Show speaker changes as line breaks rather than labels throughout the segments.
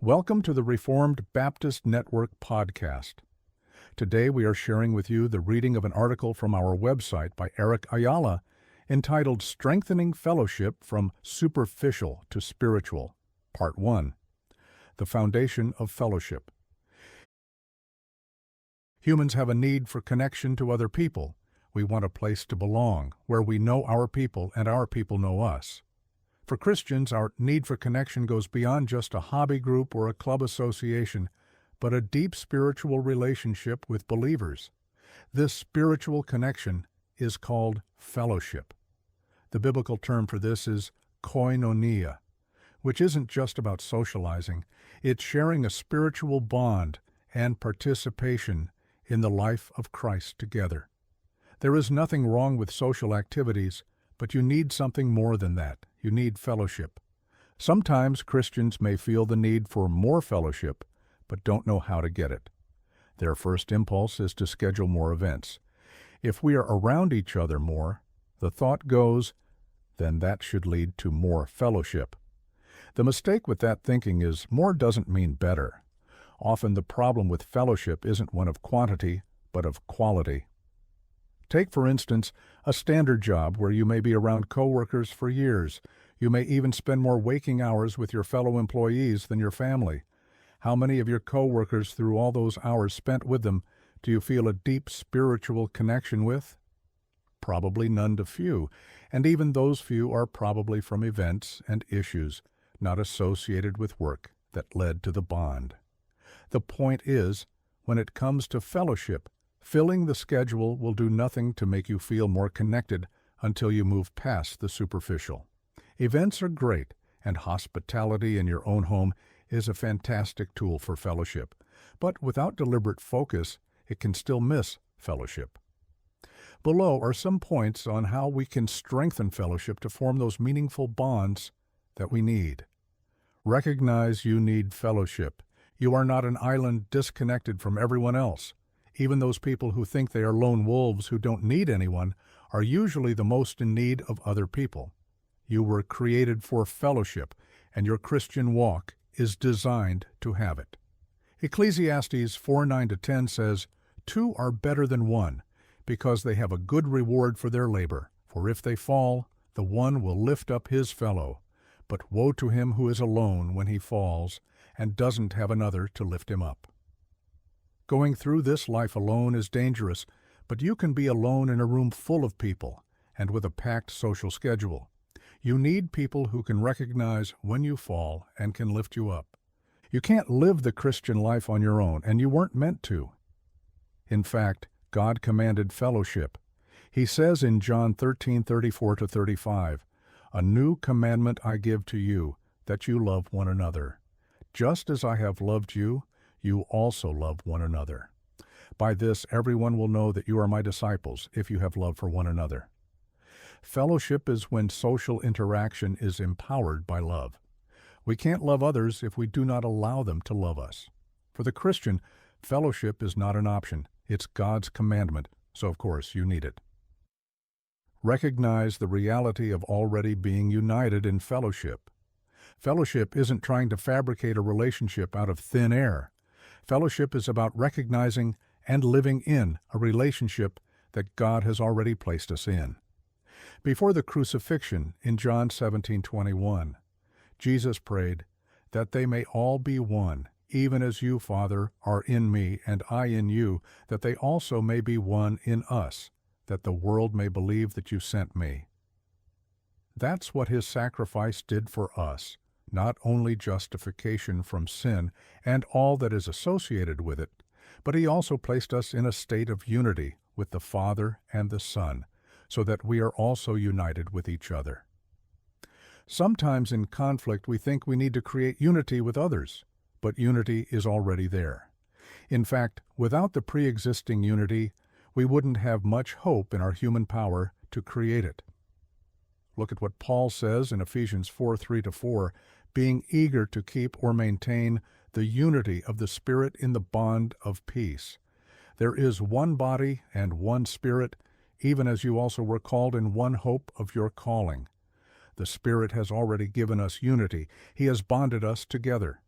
Welcome to the Reformed Baptist Network podcast. Today we are sharing with you the reading of an article from our website by Ayala entitled Strengthening Fellowship from Superficial to Spiritual, Part 1, The Foundation of Fellowship. Humans have a need for connection to other people. We want a place to belong, where we know our people and our people know us. For Christians, our need for connection goes beyond just a hobby group or a club association, but a deep spiritual relationship with believers. This spiritual connection is called fellowship. The biblical term for this is koinonia, which isn't just about socializing. It's sharing a spiritual bond and participation in the life of Christ together. There is nothing wrong with social activities, but you need something more than that. You need fellowship. Sometimes Christians may feel the need for more fellowship, but don't know how to get it. Their first impulse is to schedule more events. If we are around each other more, the thought goes, then that should lead to more fellowship. The mistake with that thinking is more doesn't mean better. Often the problem with fellowship isn't one of quantity, but of quality. Take, for instance, a standard job where you may be around coworkers for years. You may even spend more waking hours with your fellow employees than your family. How many of your coworkers, through all those hours spent with them, do you feel a deep spiritual connection with? Probably none to few, and even those few are probably from events and issues not associated with work that led to the bond. The point is, when it comes to fellowship, filling the schedule will do nothing to make you feel more connected until you move past the superficial. Events are great, and hospitality in your own home is a fantastic tool for fellowship, but without deliberate focus, it can still miss fellowship. Below are some points on how we can strengthen fellowship to form those meaningful bonds that we need. Recognize you need fellowship. You are not an island disconnected from everyone else. Even those people who think they are lone wolves who don't need anyone are usually the most in need of other people. You were created for fellowship, and your Christian walk is designed to have it. Ecclesiastes 4:9-10 says, "Two are better than one, because they have a good reward for their labor. For if they fall, the one will lift up his fellow. But woe to him who is alone when he falls, and doesn't have another to lift him up." Going through this life alone is dangerous, but you can be alone in a room full of people and with a packed social schedule. You need people who can recognize when you fall and can lift you up. You can't live the Christian life on your own, and you weren't meant to. In fact, God commanded fellowship. He says in John 13:34-35, "A new commandment I give to you, that you love one another. Just as I have loved you, you also love one another. By this everyone will know that you are my disciples, if you have love for one another." Fellowship is when social interaction is empowered by love. We can't love others if we do not allow them to love us. For the Christian, fellowship is not an option. It's God's commandment, so of course you need it. Recognize the reality of already being united in fellowship. Fellowship isn't trying to fabricate a relationship out of thin air. Fellowship is about recognizing and living in a relationship that God has already placed us in. Before the crucifixion, in John 17:21, Jesus prayed, "That they may all be one, even as you, Father, are in me and I in you, that they also may be one in us, that the world may believe that you sent me." That's what his sacrifice did for us. Not only justification from sin and all that is associated with it, but he also placed us in a state of unity with the Father and the Son, so that we are also united with each other. Sometimes in conflict we think we need to create unity with others, but unity is already there. In fact, without the pre-existing unity, we wouldn't have much hope in our human power to create it. Look at what Paul says in Ephesians 4:3-4, "Being eager to keep or maintain the unity of the Spirit in the bond of peace. There is one body and one Spirit, even as you also were called in one hope of your calling." The Spirit has already given us unity. He has bonded us together.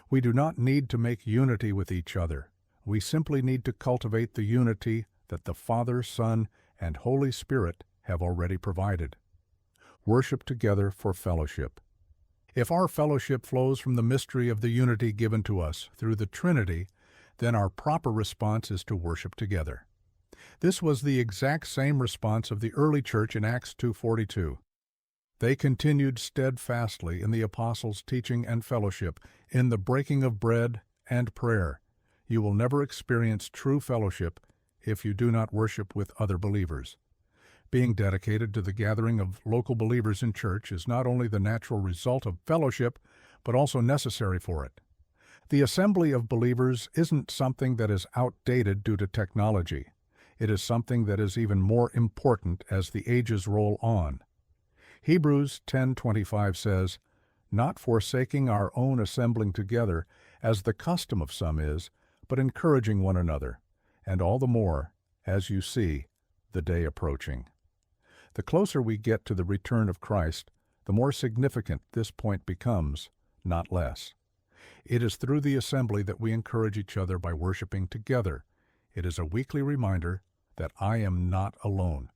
We do not need to make unity with each other. We simply need to cultivate the unity that the Father, Son, and Holy Spirit have already provided. Worship together for fellowship. If our fellowship flows from the mystery of the unity given to us through the Trinity, then our proper response is to worship together. This was the exact same response of the early church in Acts 2:42. They continued steadfastly in the apostles' teaching and fellowship, in the breaking of bread and prayer. You will never experience true fellowship if you do not worship with other believers. Being dedicated to the gathering of local believers in church is not only the natural result of fellowship, but also necessary for it. The assembly of believers isn't something that is outdated due to technology. It is something that is even more important as the ages roll on. Hebrews 10:25 says, "Not forsaking our own assembling together, as the custom of some is, but encouraging one another, and all the more, as you see, the day approaching." The closer we get to the return of Christ, the more significant this point becomes, not less. It is through the assembly that we encourage each other by worshiping together. It is a weekly reminder that I am not alone,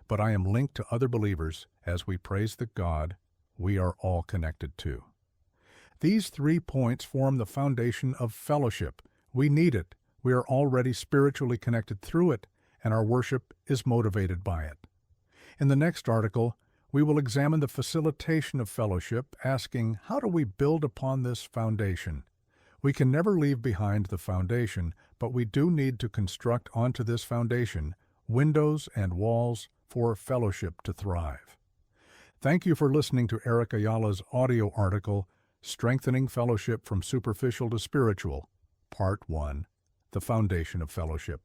but I am linked to other believers as we praise the God we are all connected to. These 3 points form the foundation of fellowship. We need it. We are already spiritually connected through it, and our worship is motivated by it. In the next article, we will examine the facilitation of fellowship, asking, how do we build upon this foundation? We can never leave behind the foundation, but we do need to construct onto this foundation windows and walls for fellowship to thrive. Thank you for listening to Eric Ayala's audio article, Strengthening Fellowship from Superficial to Spiritual, Part 1, The Foundation of Fellowship.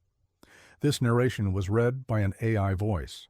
This narration was read by an AI voice.